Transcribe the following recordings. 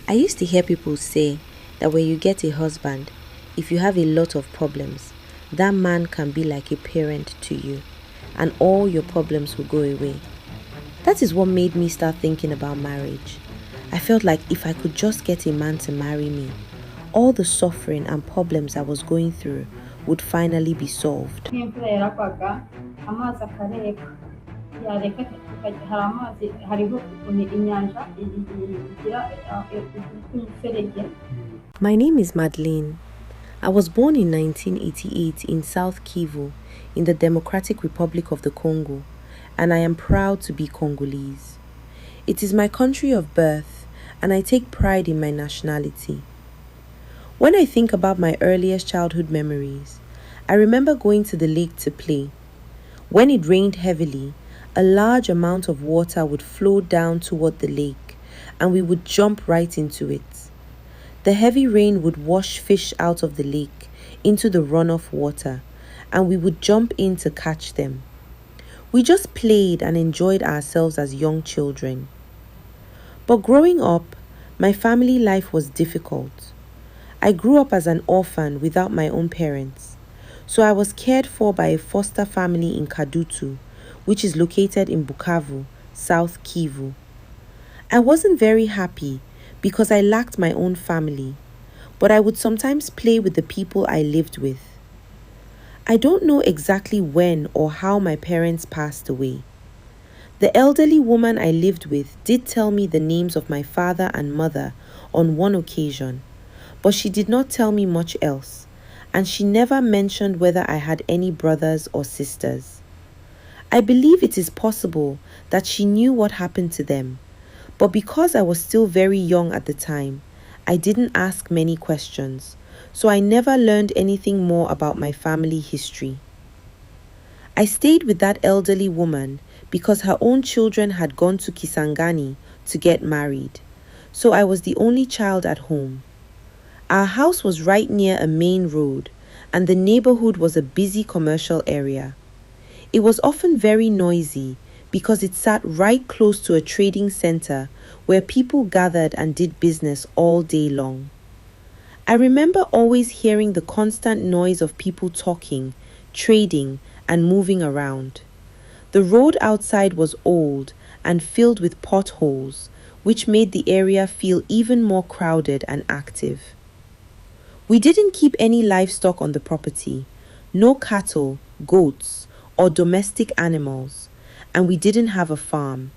I used to hear people say that when you get a husband, if you have a lot of problems, that man can be like a parent to you and all your problems will go away. That is what made me start thinking about marriage. I felt like if I could just get a man to marry me, all the suffering and problems I was going through would finally be solved. nk'imvura yaragwaga amazi akareka yareka hari amazi hariho ukuntu inyanja igira imiferege. My name is Madeleine. I was born in 1988 in South Kivu in the Democratic Republic of the Congo, and I am proud to be Congolese. It is my country of birth, and I take pride in my nationality. When I think about my earliest childhood memories, I remember going to the lake to play. When it rained heavily, a large amount of water would flow down toward the lake, and we would jump right into it. The heavy rain would wash fish out of the lake into the runoff water, and we would jump in to catch them. We just played and enjoyed ourselves as young children. But growing up, my family life was difficult. I grew up as an orphan without my own parents, so I was cared for by a foster family in Kadutu, which is located in Bukavu, South Kivu. I wasn't very happy because I lacked my own family, but I would sometimes play with the people I lived with. I don't know exactly when or how my parents passed away. The elderly woman I lived with did tell me the names of my father and mother on one occasion, but she did not tell me much else, and she never mentioned whether I had any brothers or sisters. I believe it is possible that she knew what happened to them, but because I was still very young at the time, I didn't ask many questions, so I never learned anything more about my family history. I stayed with that elderly woman because her own children had gone to Kisangani to get married, so I was the only child at home. Our house was right near a main road, and the neighborhood was a busy commercial area. It was often very noisy because it sat right close to a trading center where people gathered and did business all day long. I remember always hearing the constant noise of people talking, trading, and moving around. The road outside was old and filled with potholes, which made the area feel even more crowded and active. We didn't keep any livestock on the property, no cattle, goats, or domestic animals, and we didn't have a farm.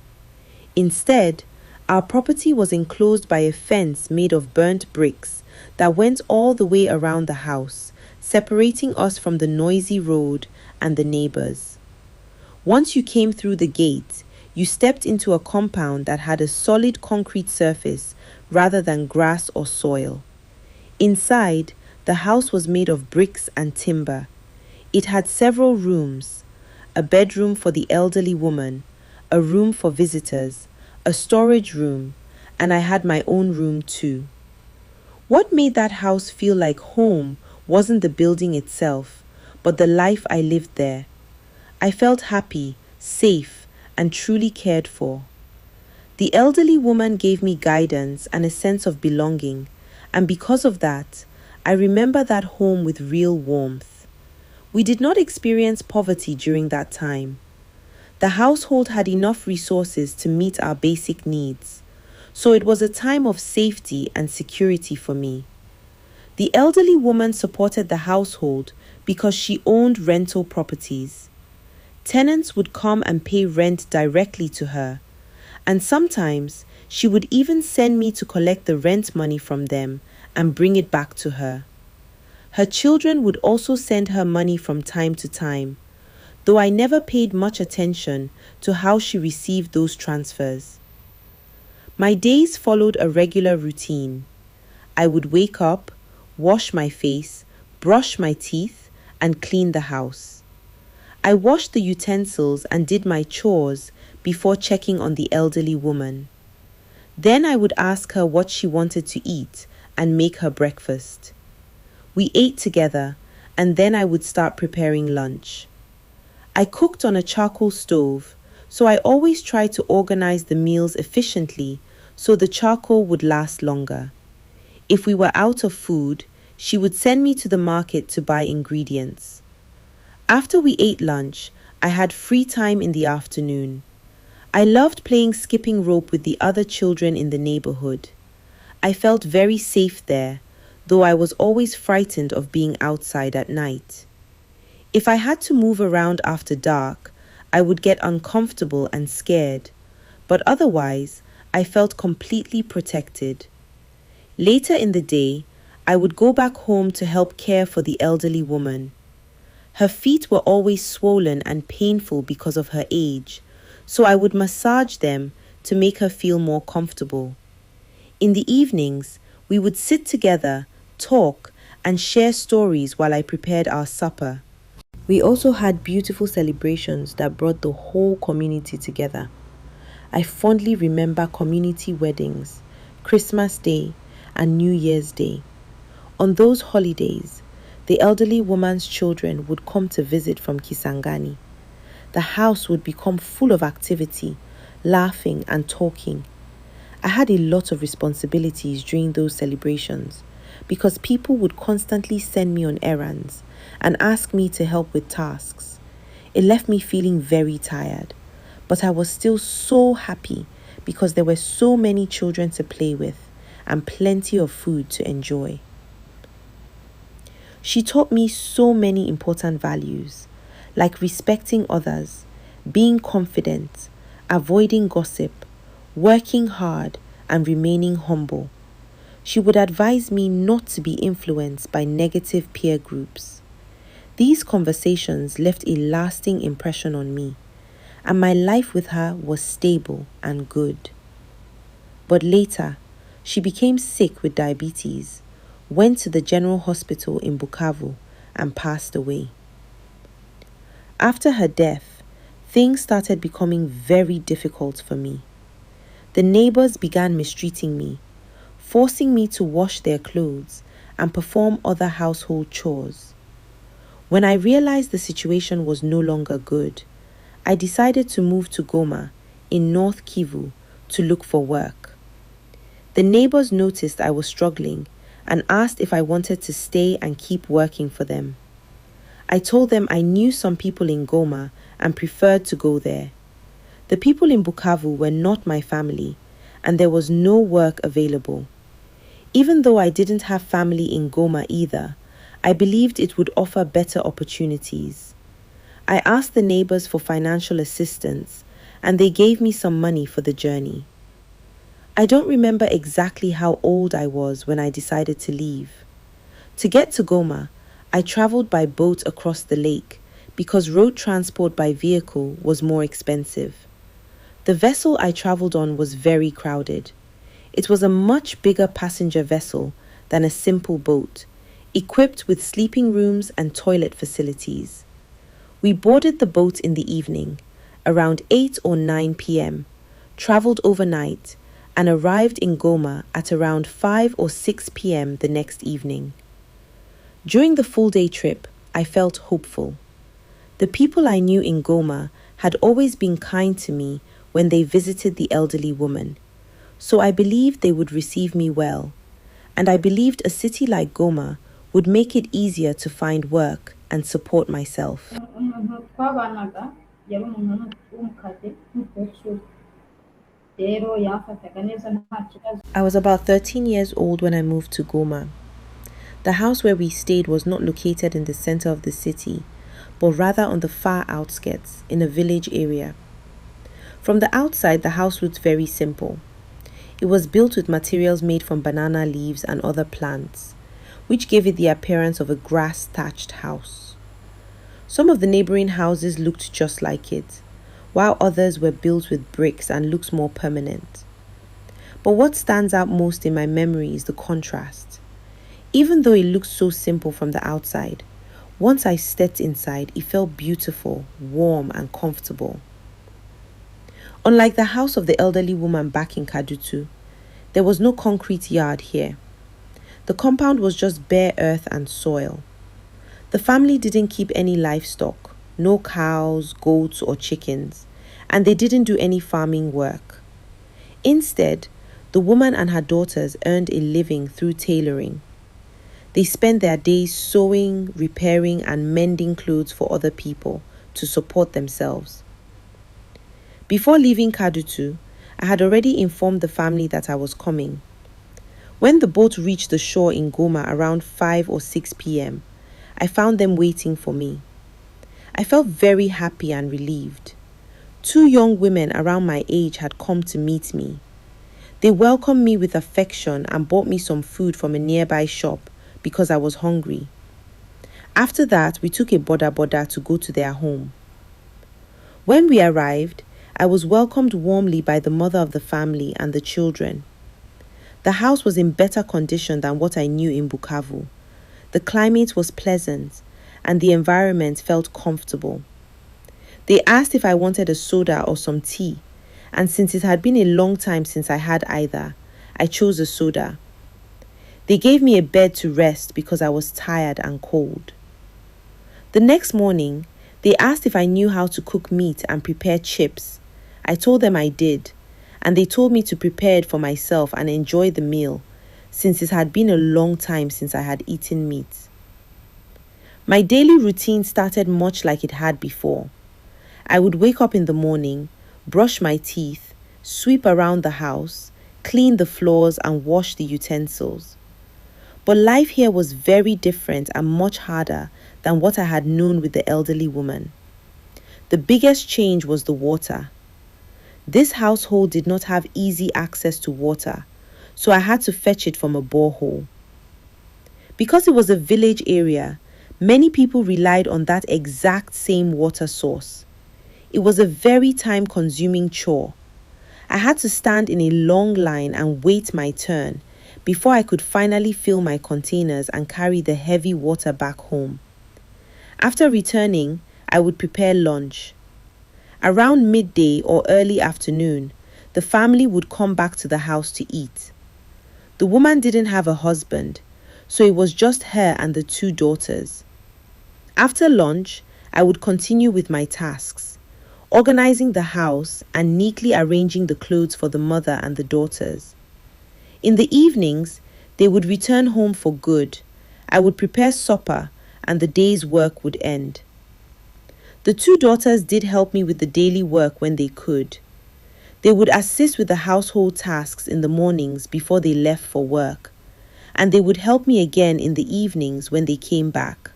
Instead, our property was enclosed by a fence made of burnt bricks that went all the way around the house, separating us from the noisy road and the neighbors. Once you came through the gate, you stepped into a compound that had a solid concrete surface rather than grass or soil. Inside, the house was made of bricks and timber. It had several rooms: a bedroom for the elderly woman, a room for visitors, a storage room, and I had my own room too. What made that house feel like home wasn't the building itself, but the life I lived there. I felt happy, safe, and truly cared for. The elderly woman gave me guidance and a sense of belonging, and because of that, I remember that home with real warmth. We did not experience poverty during that time. The household had enough resources to meet our basic needs, so it was a time of safety and security for me. The elderly woman supported the household because she owned rental properties. Tenants would come and pay rent directly to her, and sometimes she would even send me to collect the rent money from them and bring it back to her. Her children would also send her money from time to time, though I never paid much attention to how she received those transfers. My days followed a regular routine. I would wake up, wash my face, brush my teeth, and clean the house. I washed the utensils and did my chores before checking on the elderly woman. Then I would ask her what she wanted to eat and make her breakfast. We ate together, and then I would start preparing lunch. I cooked on a charcoal stove, so I always tried to organize the meals efficiently so the charcoal would last longer. If we were out of food, she would send me to the market to buy ingredients. After we ate lunch, I had free time in the afternoon. I loved playing skipping rope with the other children in the neighborhood. I felt very safe there, though I was always frightened of being outside at night. If I had to move around after dark, I would get uncomfortable and scared, but otherwise, I felt completely protected. Later in the day, I would go back home to help care for the elderly woman. Her feet were always swollen and painful because of her age, so I would massage them to make her feel more comfortable. In the evenings, we would sit together, talk, and share stories while I prepared our supper. We also had beautiful celebrations that brought the whole community together. I fondly remember community weddings, Christmas Day, and New Year's Day. On those holidays, the elderly woman's children would come to visit from Kisangani. The house would become full of activity, laughing and talking. I had a lot of responsibilities during those celebrations because people would constantly send me on errands and ask me to help with tasks. It left me feeling very tired, but I was still so happy because there were so many children to play with and plenty of food to enjoy. She taught me so many important values, like respecting others, being confident, avoiding gossip, working hard, and remaining humble. She would advise me not to be influenced by negative peer groups. These conversations left a lasting impression on me, and my life with her was stable and good. But later, she became sick with diabetes, went to the general hospital in Bukavu, and passed away. After her death, things started becoming very difficult for me. The neighbors began mistreating me, forcing me to wash their clothes and perform other household chores. When I realized the situation was no longer good, I decided to move to Goma in North Kivu to look for work. The neighbors noticed I was struggling and asked if I wanted to stay and keep working for them. I told them I knew some people in Goma and preferred to go there. The people in Bukavu were not my family, and there was no work available. Even though I didn't have family in Goma either, I believed it would offer better opportunities. I asked the neighbors for financial assistance, and they gave me some money for the journey. I don't remember exactly how old I was when I decided to leave. To get to Goma, I traveled by boat across the lake because road transport by vehicle was more expensive. The vessel I traveled on was very crowded. It was a much bigger passenger vessel than a simple boat, equipped with sleeping rooms and toilet facilities. We boarded the boat in the evening, around 8 or 9 p.m., traveled overnight, and arrived in Goma at around 5 or 6 p.m. the next evening. During the full-day trip, I felt hopeful. The people I knew in Goma had always been kind to me when they visited the elderly woman, so I believed they would receive me well, and I believed a city like Goma would make it easier to find work and support myself. umuntu twabanaga yari umuntu w'umukazi w'umukecuru rero yamfataga neza nta kibazo. I was about 13 years old when I moved to Goma. The house where we stayed was not located in the center of the city, but rather on the far outskirts, in a village area. From the outside, the house looked very simple. It was built with materials made from banana leaves and other plants, which gave it the appearance of a grass-thatched house. Some of the neighboring houses looked just like it, while others were built with bricks and looked more permanent. But what stands out most in my memory is the contrast. Even though it looked so simple from the outside, once I stepped inside, it felt beautiful, warm, and comfortable. Unlike the house of the elderly woman back in Kadutu, there was no concrete yard here. The compound was just bare earth and soil. The family didn't keep any livestock, no cows, goats, or chickens, and they didn't do any farming work. Instead, The woman and her daughters earned a living through tailoring. They spent their days sewing, repairing, and mending clothes for other people to support themselves. Before leaving Kadutu, I had already informed the family that I was coming. When the boat reached the shore in Goma around 5 or 6 p.m., I found them waiting for me. I felt very happy and relieved. 2 young women around my age had come to meet me. They welcomed me with affection and bought me some food from a nearby shop because I was hungry. After that, we took a boda boda to go to their home. When we arrived, I was welcomed warmly by the mother of the family and the children. The house was in better condition than what I knew in Bukavu. The climate was pleasant and the environment felt comfortable. They asked if I wanted a soda or some tea, and since it had been a long time since I had either, I chose a soda. They gave me a bed to rest because I was tired and cold. The next morning, they asked if I knew how to cook meat and prepare chips. I told them I did, and they told me to prepare it for myself and enjoy the meal, since it had been a long time since I had eaten meat. My daily routine started much like it had before. I would wake up in the morning, brush my teeth, sweep around the house, clean the floors and wash the utensils. But life here was very different and much harder than what I had known with the elderly woman. The biggest change was the water. This household did not have easy access to water, so I had to fetch it from a borehole. Because it was a village area, many people relied on that exact same water source. It was a very time-consuming chore. I had to stand in a long line and wait my turn before I could finally fill my containers and carry the heavy water back home. After returning, I would prepare lunch. Around midday or early afternoon, the family would come back to the house to eat. The woman didn't have a husband, so it was just her and the 2 daughters. After lunch, I would continue with my tasks, organizing the house and neatly arranging the clothes for the mother and the daughters. In the evenings, they would return home for good. I would prepare supper and the day's work would end. The 2 daughters did help me with the daily work when they could. They would assist with the household tasks in the mornings before they left for work, and they would help me again in the evenings when they came back.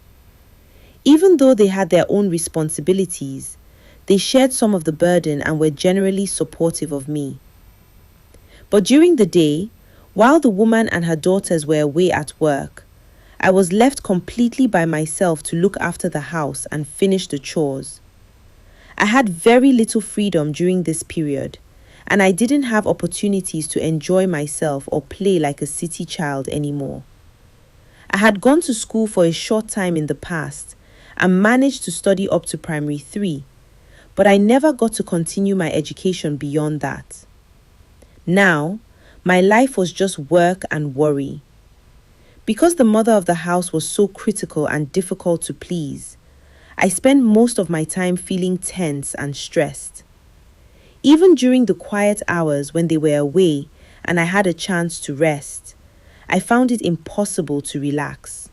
Even though they had their own responsibilities, they shared some of the burden and were generally supportive of me. But during the day, while the woman and her daughters were away at work, I was left completely by myself to look after the house and finish the chores. I had very little freedom during this period, and I didn't have opportunities to enjoy myself or play like a city child anymore. I had gone to school for a short time in the past and managed to study up to primary 3, but I never got to continue my education beyond that. Now, my life was just work and worry. Because the mother of the house was so critical and difficult to please, I spent most of my time feeling tense and stressed. Even during the quiet hours when they were away and I had a chance to rest, I found it impossible to relax.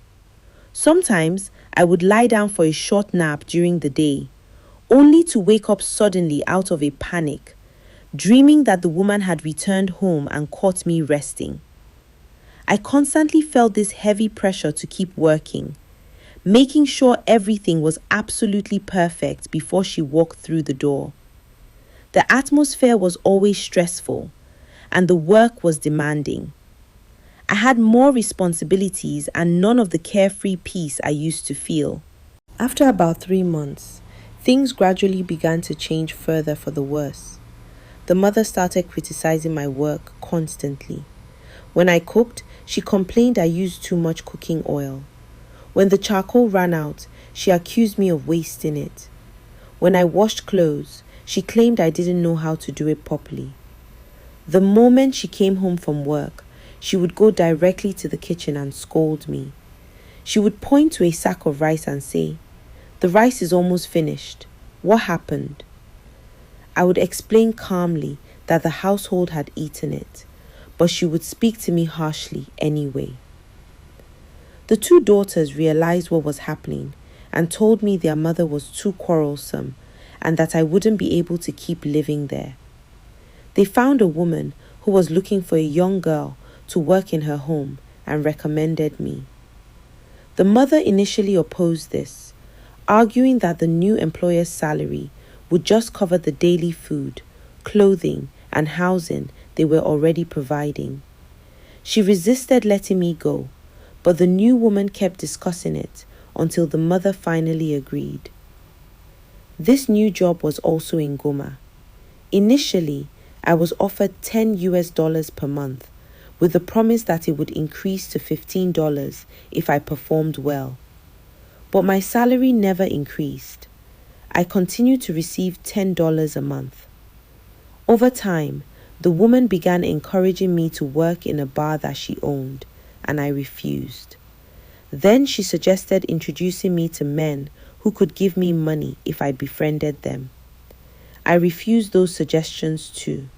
Sometimes I would lie down for a short nap during the day, only to wake up suddenly out of a panic, dreaming that the woman had returned home and caught me resting. I constantly felt this heavy pressure to keep working, making sure everything was absolutely perfect before she walked through the door. The atmosphere was always stressful, and the work was demanding. I had more responsibilities and none of the carefree peace I used to feel. After about 3 months, things gradually began to change further for the worse. The mother started criticizing my work constantly. When I cooked, she complained I used too much cooking oil. When the charcoal ran out, she accused me of wasting it. When I washed clothes, she claimed I didn't know how to do it properly. The moment she came home from work, she would go directly to the kitchen and scold me. She would point to a sack of rice and say, "The rice is almost finished. What happened?" I would explain calmly that the household had eaten it, but she would speak to me harshly anyway. The two daughters realized what was happening and told me their mother was too quarrelsome and that I wouldn't be able to keep living there. They found a woman who was looking for a young girl to work in her home and recommended me. The mother initially opposed this, arguing that the new employer's salary would just cover the daily food, clothing, and housing they were already providing. She resisted letting me go, but the new woman kept discussing it until the mother finally agreed. This new job was also in Goma. Initially, I was offered $10 per month, with the promise that it would increase to $15 if I performed well. But my salary never increased. I continued to receive $10 a month. Over time, the woman began encouraging me to work in a bar that she owned, and I refused. Then she suggested introducing me to men who could give me money if I befriended them. I refused those suggestions too.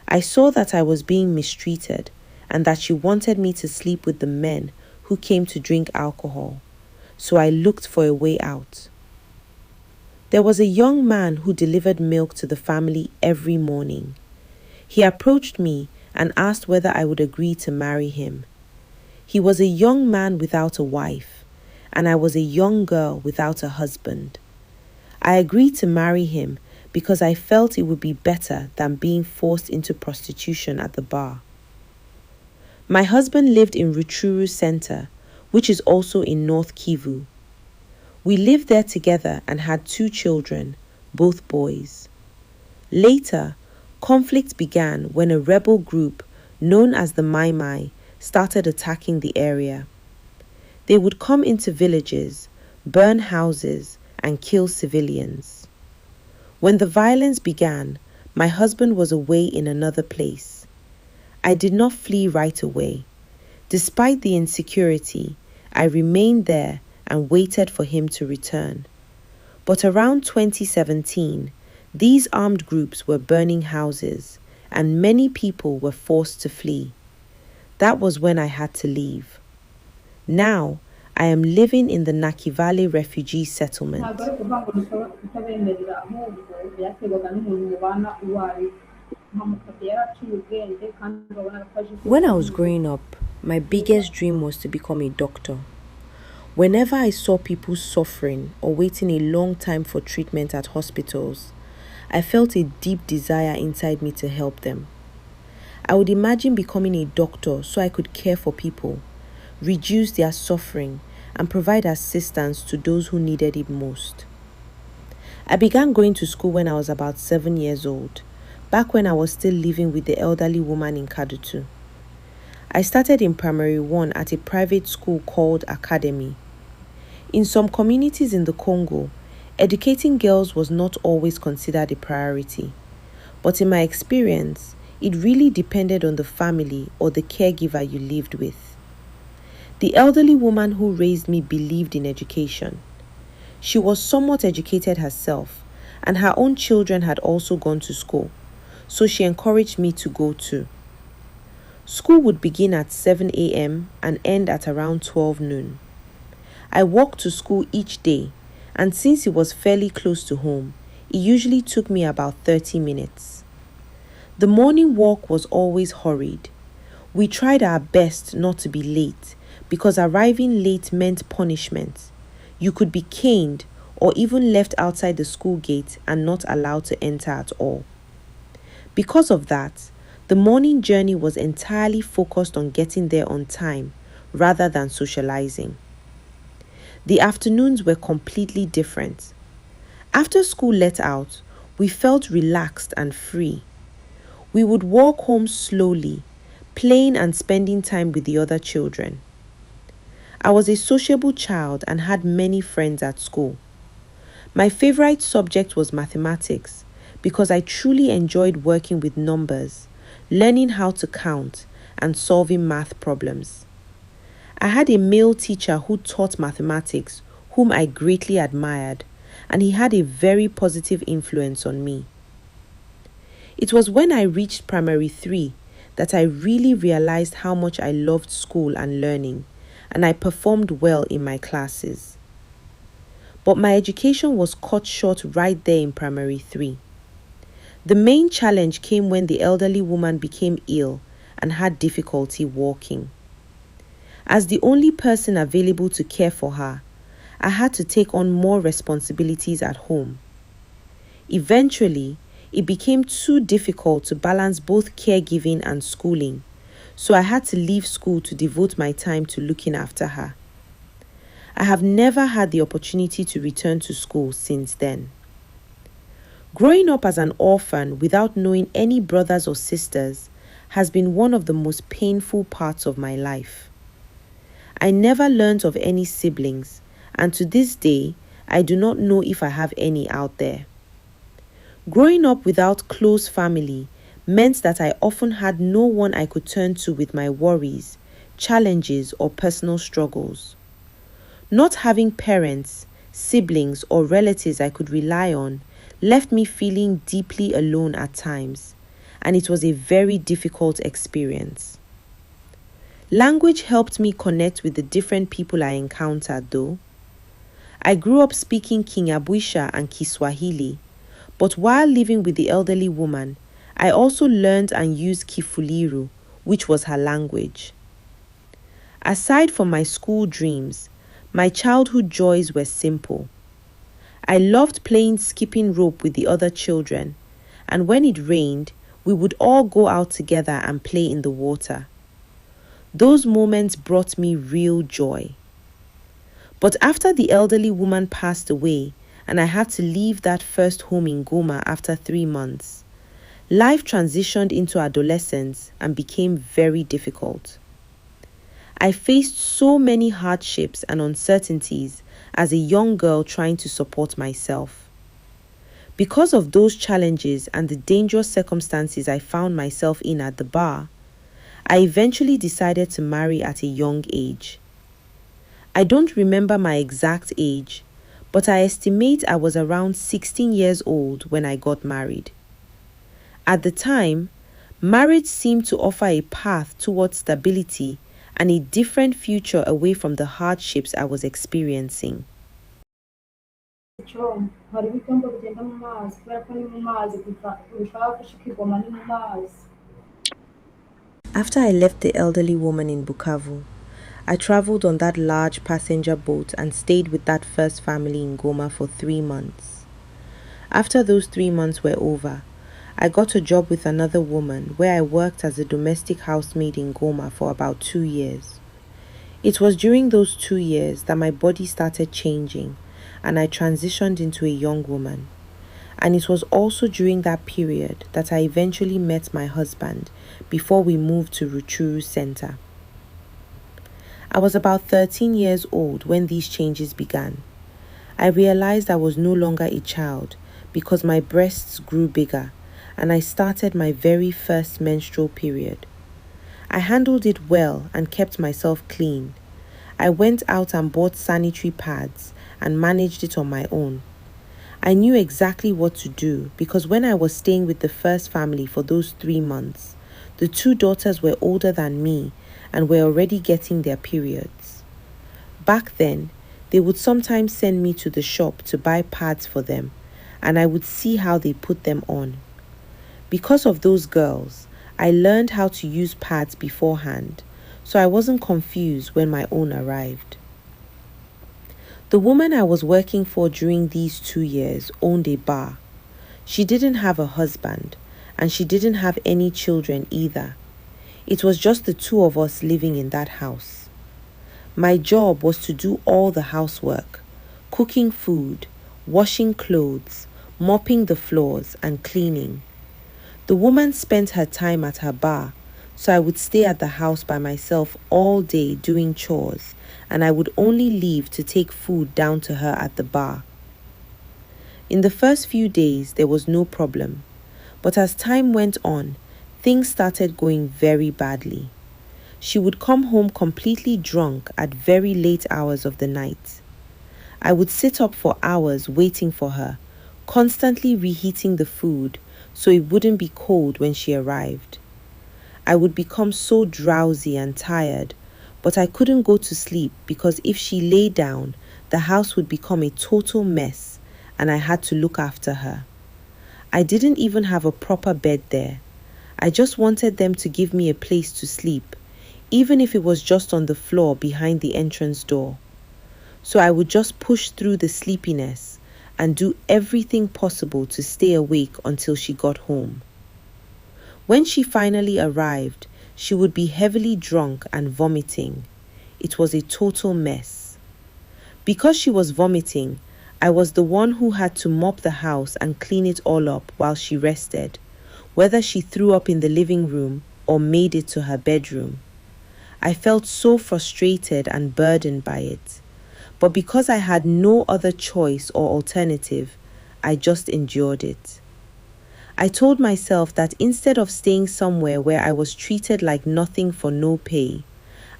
I saw that I was being mistreated and that she wanted me to sleep with the men who came to drink alcohol, so I looked for a way out. There was a young man who delivered milk to the family every morning. He approached me and asked whether I would agree to marry him. He was a young man without a wife, and I was a young girl without a husband. I agreed to marry him because I felt it would be better than being forced into prostitution at the bar. My husband lived in Rutshuru Center, which is also in North Kivu. We lived there together and had 2 children, both boys. Later, conflict began when a rebel group known as the Mai Mai started attacking the area. They would come into villages, burn houses, and kill civilians. When the violence began, my husband was away in another place. I did not flee right away. Despite the insecurity, I remained there and waited for him to return. But around 2017, these armed groups were burning houses, and many people were forced to flee. That was when I had to leave. Now, I am living in the Nakivale refugee settlement. When I was growing up, my biggest dream was to become a doctor. Whenever I saw people suffering or waiting a long time for treatment at hospitals, I felt a deep desire inside me to help them. I would imagine becoming a doctor so I could care for people, reduce their suffering, and provide assistance to those who needed it most. I began going to school when I was about 7 years old, back when I was still living with the elderly woman in Kadutu. I started in primary 1 at a private school called Academy. In some communities in the Congo, educating girls was not always considered a priority. But in my experience, it really depended on the family or the caregiver you lived with. The elderly woman who raised me believed in education. She was somewhat educated herself, and her own children had also gone to school, so she encouraged me to go too. School would begin at 7 a.m. and end at around 12 noon. I walked to school each day, and since it was fairly close to home, it usually took me about 30 minutes. The morning walk was always hurried. We tried our best not to be late, because arriving late meant punishment. You could be caned or even left outside the school gate and not allowed to enter at all. Because of that, the morning journey was entirely focused on getting there on time rather than socializing. The afternoons were completely different. After school let out, we felt relaxed and free. We would walk home slowly, playing and spending time with the other children. I was a sociable child and had many friends at school. My favorite subject was mathematics because I truly enjoyed working with numbers, learning how to count, and solving math problems. I had a male teacher who taught mathematics whom I greatly admired, and he had a very positive influence on me. It was when I reached primary 3 that I really realized how much I loved school and learning, and I performed well in my classes. But my education was cut short right there in primary 3. The main challenge came when the elderly woman became ill and had difficulty walking. As the only person available to care for her, I had to take on more responsibilities at home. Eventually, it became too difficult to balance both caregiving and schooling, so I had to leave school to devote my time to looking after her. I have never had the opportunity to return to school since then. Growing up as an orphan without knowing any brothers or sisters has been one of the most painful parts of my life. I never learned of any siblings, and to this day, I do not know if I have any out there. Growing up without close family meant that I often had no one I could turn to with my worries, challenges, or personal struggles. Not having parents, siblings, or relatives I could rely on left me feeling deeply alone at times, and it was a very difficult experience. Language helped me connect with the different people I encountered though. I grew up speaking Kinyabwisha and Kiswahili, but while living with the elderly woman, I also learned and used Kifuliru, which was her language. Aside from my school dreams, my childhood joys were simple. I loved playing skipping rope with the other children, and when it rained, we would all go out together and play in the water. Those moments brought me real joy. But after the elderly woman passed away, and I had to leave that first home in Goma after 3 months, life transitioned into adolescence and became very difficult. I faced so many hardships and uncertainties as a young girl trying to support myself. Because of those challenges and the dangerous circumstances I found myself in at the bar, I eventually decided to marry at a young age. I don't remember my exact age, but I estimate I was around 16 years old when I got married. At the time, marriage seemed to offer a path towards stability and a different future away from the hardships I was experiencing. hariho icyombo bigenda mu mazi kubera ko ni mu mazi kurushaho gushika i Goma ni mu mazi. After I left the elderly woman in Bukavu, I traveled on that large passenger boat and stayed with that first family in Goma for 3 months. After those 3 months were over, I got a job with another woman where I worked as a domestic housemaid in Goma for about 2 years. It was during those 2 years that my body started changing and I transitioned into a young woman. And it was also during that period that I eventually met my husband before we moved to Rutshuru Center. I was about 13 years old when these changes began. I realized I was no longer a child because my breasts grew bigger and I started my very first menstrual period. I handled it well and kept myself clean. I went out and bought sanitary pads and managed it on my own. I knew exactly what to do because when I was staying with the first family for those 3 months, the 2 daughters were older than me and were already getting their periods. Back then, they would sometimes send me to the shop to buy pads for them, and I would see how they put them on. Because of those girls, I learned how to use pads beforehand, so I wasn't confused when my own arrived. The woman I was working for during these 2 years owned a bar. She didn't have a husband, and she didn't have any children either. It was just the 2 of us living in that house. My job was to do all the housework, cooking food, washing clothes, mopping the floors, and cleaning. The woman spent her time at her bar, so I would stay at the house by myself all day doing chores, and I would only leave to take food down to her at the bar. In the first few days, there was no problem, but as time went on, things started going very badly. She would come home completely drunk at very late hours of the night. I would sit up for hours waiting for her, constantly reheating the food so it wouldn't be cold when she arrived. I would become so drowsy and tired, but I couldn't go to sleep because if she lay down, the house would become a total mess and I had to look after her. I didn't even have a proper bed there. I just wanted them to give me a place to sleep, even if it was just on the floor behind the entrance door. So I would just push through the sleepiness and do everything possible to stay awake until she got home. When she finally arrived, she would be heavily drunk and vomiting. It was a total mess. Because she was vomiting, I was the one who had to mop the house and clean it all up while she rested, whether she threw up in the living room or made it to her bedroom. I felt so frustrated and burdened by it. But because I had no other choice or alternative, I just endured it. I told myself that instead of staying somewhere where I was treated like nothing for no pay,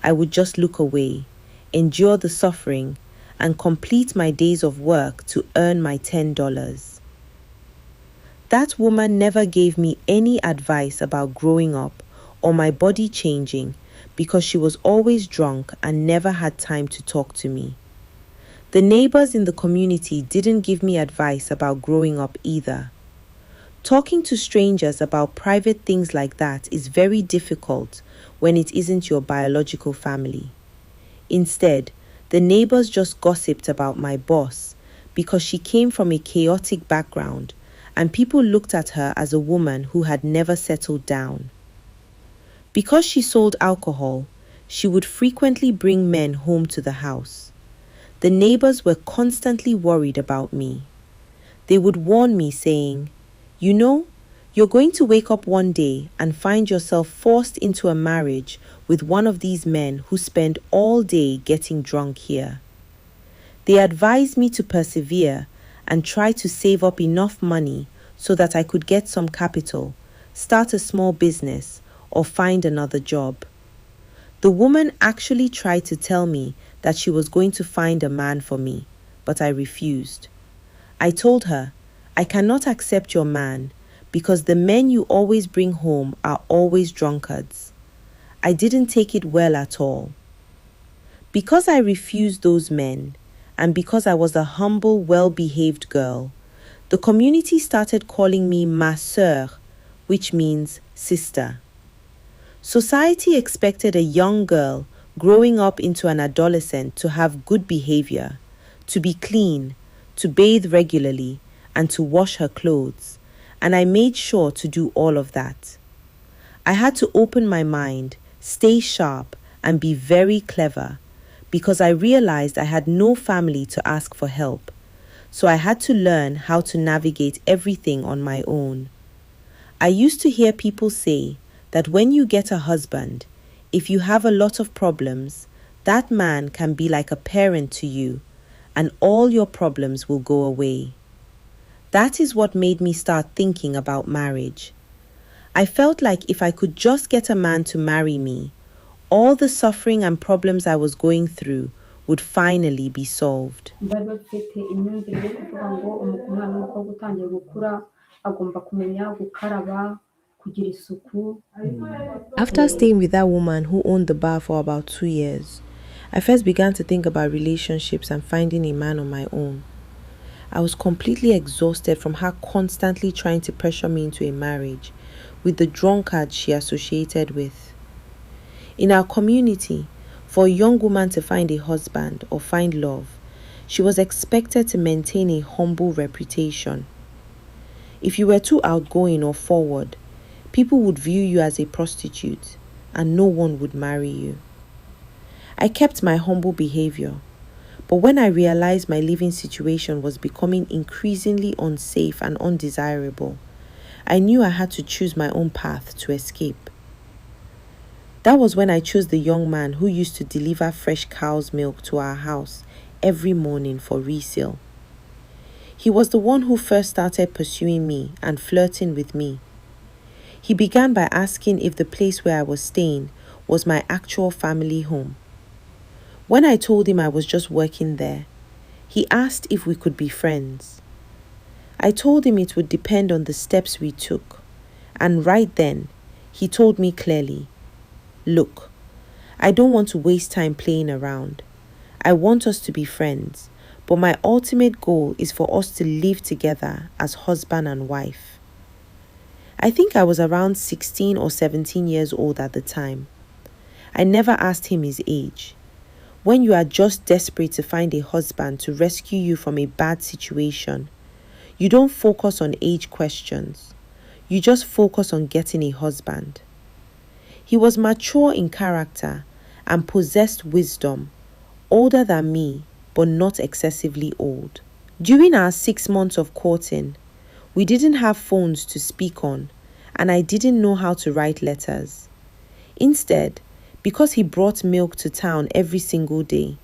I would just look away, endure the suffering, and complete my days of work to earn my $10. That woman never gave me any advice about growing up or my body changing because she was always drunk and never had time to talk to me. The neighbors in the community didn't give me advice about growing up either. Talking to strangers about private things like that is very difficult when it isn't your biological family. Instead, the neighbors just gossiped about my boss because she came from a chaotic background and people looked at her as a woman who had never settled down. Because she sold alcohol, she would frequently bring men home to the house. The neighbors were constantly worried about me. They would warn me saying, "You know, you're going to wake up one day and find yourself forced into a marriage with one of these men who spend all day getting drunk here." They advised me to persevere and try to save up enough money so that I could get some capital, start a small business, or find another job. The woman actually tried to tell me that she was going to find a man for me, but I refused. I told her, "I cannot accept your man because the men you always bring home are always drunkards." I didn't take it well at all. Because I refused those men, and because I was a humble, well-behaved girl, the community started calling me ma sœur, which means sister. Society expected a young girl growing up into an adolescent to have good behavior, to be clean, to bathe regularly, and to wash her clothes, and I made sure to do all of that. I had to open my mind, stay sharp, and be very clever, because I realized I had no family to ask for help, so I had to learn how to navigate everything on my own. I used to hear people say that when you get a husband, if you have a lot of problems, that man can be like a parent to you, and all your problems will go away. That is what made me start thinking about marriage. I felt like if I could just get a man to marry me, all the suffering and problems I was going through would finally be solved. bari bafite imyumvire yo kuvuga ngo umwana w'umukobwa utangiye gukura agomba kumenya gukaraba, kugira isuku. After staying with that woman who owned the bar for about 2 years, I first began to think about relationships and finding a man on my own. I was completely exhausted from her constantly trying to pressure me into a marriage with the drunkard she associated with. In our community, for a young woman to find a husband or find love, she was expected to maintain a humble reputation. If you were too outgoing or forward, people would view you as a prostitute and no one would marry you. I kept my humble behavior, but when I realized my living situation was becoming increasingly unsafe and undesirable, I knew I had to choose my own path to escape. That was when I chose the young man who used to deliver fresh cow's milk to our house every morning for resale. He was the one who first started pursuing me and flirting with me. He began by asking if the place where I was staying was my actual family home. When I told him I was just working there, he asked if we could be friends. I told him it would depend on the steps we took, and right then, He told me clearly, "Look, I don't want to waste time playing around. I want us to be friends, but my ultimate goal is for us to live together as husband and wife." I think I was around 16 or 17 years old at the time. I never asked him his age. When you are just desperate to find a husband to rescue you from a bad situation, you don't focus on age questions. You just focus on getting a husband. He was mature in character and possessed wisdom, older than me, but not excessively old. During our 6 months of courting, we didn't have phones to speak on, and I didn't know how to write letters. Instead, because he brought milk to town every single day,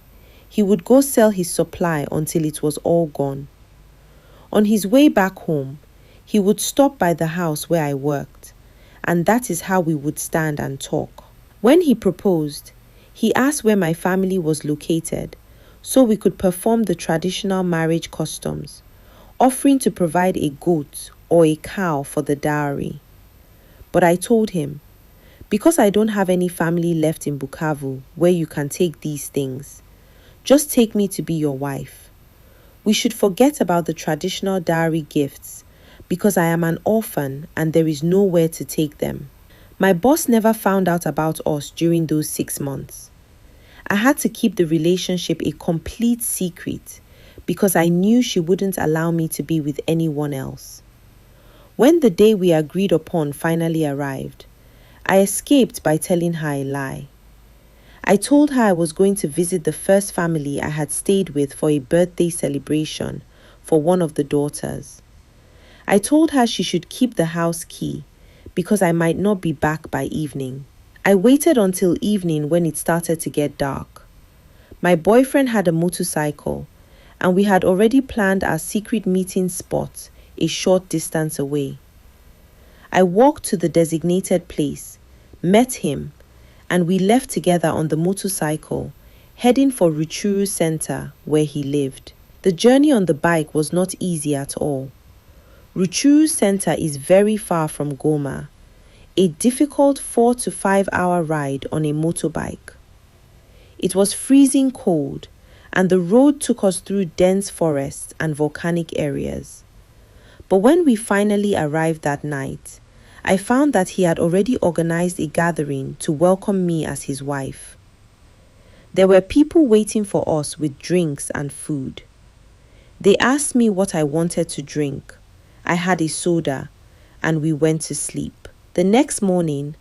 he would go sell his supply until it was all gone. On his way back home, he would stop by the house where I worked, and that is how we would stand and talk. When he proposed, he asked where my family was located so we could perform the traditional marriage customs, offering to provide a goat or a cow for the dowry. But I told him, because I don't have any family left in Bukavu where you can take these things, just take me to be your wife. We should forget about the traditional dowry gifts because I am an orphan and there is nowhere to take them. My boss never found out about us during those 6 months. I had to keep the relationship a complete secret because I knew she wouldn't allow me to be with anyone else. When the day we agreed upon finally arrived, I escaped by telling her a lie. I told her I was going to visit the first family I had stayed with for a birthday celebration for one of the daughters. I told her she should keep the house key because I might not be back by evening. I waited until evening when it started to get dark. My boyfriend had a motorcycle, and we had already planned our secret meeting spot a short distance away. I walked to the designated place, met him, and we left together on the motorcycle, heading for Rutshuru Center where he lived. The journey on the bike was not easy at all. Rutshuru Center is very far from Goma, a difficult 4 to 5 hour ride on a motorbike. It was freezing cold, and the road took us through dense forests and volcanic areas. But when we finally arrived that night, I found that he had already organized a gathering to welcome me as his wife. There were people waiting for us with drinks and food. They asked me what I wanted to drink. I had a soda, and we went to sleep. The next morning,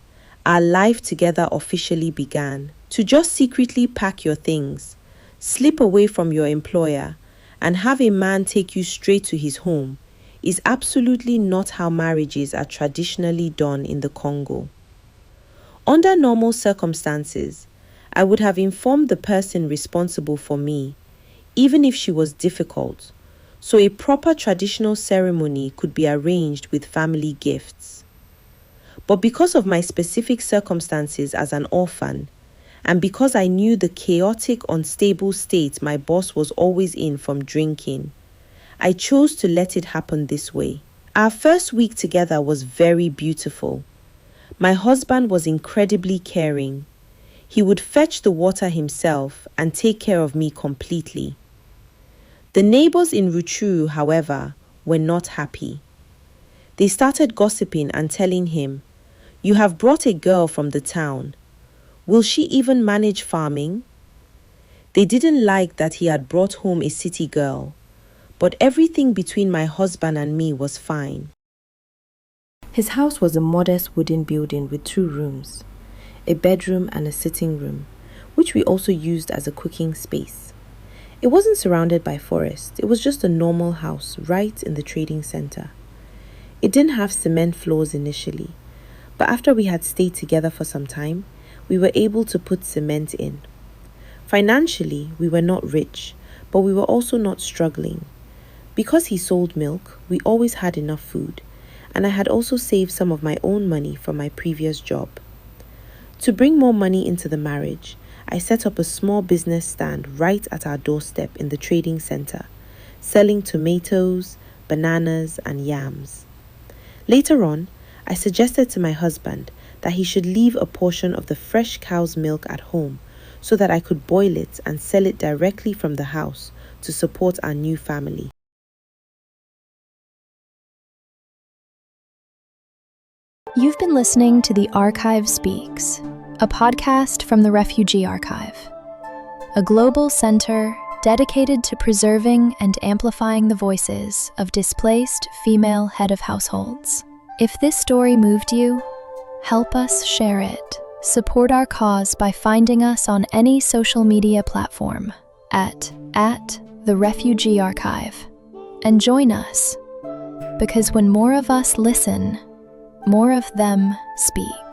our life together officially began. To just secretly pack your things, slip away from your employer, and have a man take you straight to his home is absolutely not how marriages are traditionally done in the Congo. Under normal circumstances, I would have informed the person responsible for me, even if she was difficult, so a proper traditional ceremony could be arranged with family gifts. But because of my specific circumstances as an orphan, and because I knew the chaotic, unstable state my boss was always in from drinking, I chose to let it happen this way. Our first week together was very beautiful. My husband was incredibly caring. He would fetch the water himself and take care of me completely. The neighbors in Rutshuru, however, were not happy. They started gossiping and telling him, "You have brought a girl from the town. Will she even manage farming?" They didn't like that he had brought home a city girl, but everything between my husband and me was fine. His house was a modest wooden building with 2 rooms, a bedroom and a sitting room, which we also used as a cooking space. It wasn't surrounded by forest, it was just a normal house right in the trading center. It didn't have cement floors initially, but after we had stayed together for some time, we were able to put cement in. Financially, we were not rich, but we were also not struggling. Because he sold milk, we always had enough food, and I had also saved some of my own money from my previous job. To bring more money into the marriage, I set up a small business stand right at our doorstep in the trading center, selling tomatoes, bananas, and yams. Later on, I suggested to my husband that he should leave a portion of the fresh cow's milk at home so that I could boil it and sell it directly from the house to support our new family. You've been listening to The Archive Speaks, a podcast from the Refugee Archive, a global center dedicated to preserving and amplifying the voices of displaced female head of households. If this story moved you, help us share it. Support our cause by finding us on any social media platform at The Refugee Archive. And join us, because when more of us listen, more of them speak.